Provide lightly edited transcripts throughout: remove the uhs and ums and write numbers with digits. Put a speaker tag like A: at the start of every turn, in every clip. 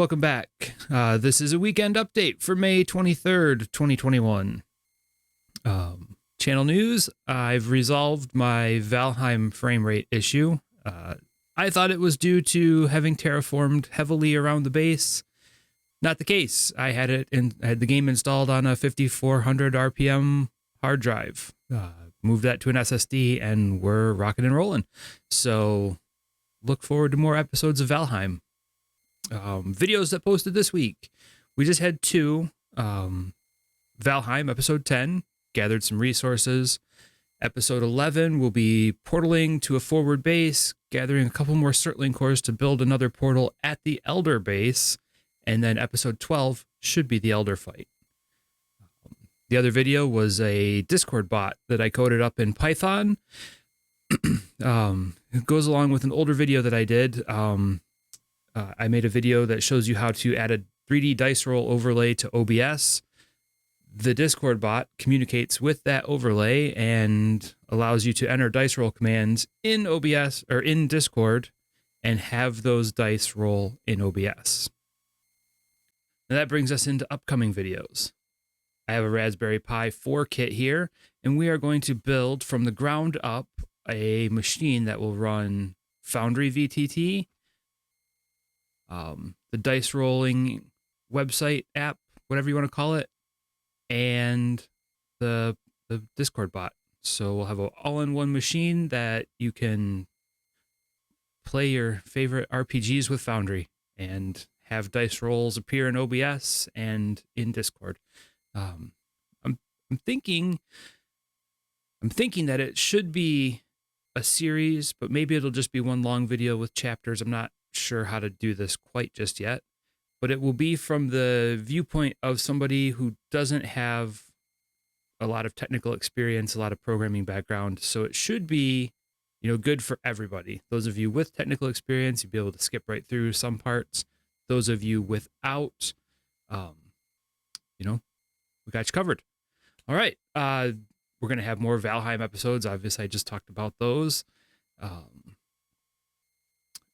A: Welcome back. This is a weekend update for May 23rd, 2021. Channel news, I've resolved my Valheim frame rate issue. I thought it was due to having terraformed heavily around the base. Not the case. I had the game installed on a 5400 RPM hard drive. Moved that to an SSD and we're rocking and rolling. So look forward to more episodes of Valheim. Videos that posted this week. We just had two. Valheim episode 10, gathered some resources. Episode 11 will be portaling to a forward base, gathering a couple more Surtling cores to build another portal at the Elder base. And then episode 12 should be the Elder fight. The other video was a Discord bot that I coded up in Python. It goes along with an older video that I did. I made a video that shows you how to add a 3D dice roll overlay to OBS. The Discord bot communicates with that overlay and allows you to enter dice roll commands in OBS or in Discord and have those dice roll in OBS. And that brings us into upcoming videos. I have a Raspberry Pi 4 kit here, and we are going to build from the ground up a machine that will run Foundry VTT, the dice rolling website app, whatever you want to call it, and the Discord bot. So we'll have an all-in-one machine that you can play your favorite RPGs with Foundry and have dice rolls appear in OBS and in Discord. I'm thinking that it should be a series, but maybe it'll just be one long video with chapters. I'm not sure how to do this quite just yet, but it will be from the viewpoint of somebody who doesn't have a lot of technical experience, a lot of programming background. So it should be, good for everybody. Those of you with technical experience, you'll be able to skip right through some parts. Those of you without, we got you covered. All right. We're going to have more Valheim episodes. Obviously, I just talked about those.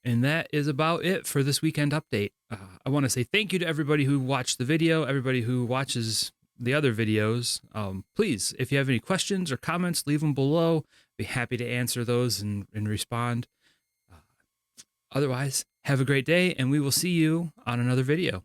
A: And that is about it for this weekend update. I want to say thank you to everybody who watched the video, everybody who watches the other videos. Please, if you have any questions or comments, leave them below. Be happy to answer those and respond. Otherwise, have a great day, and we will see you on another video.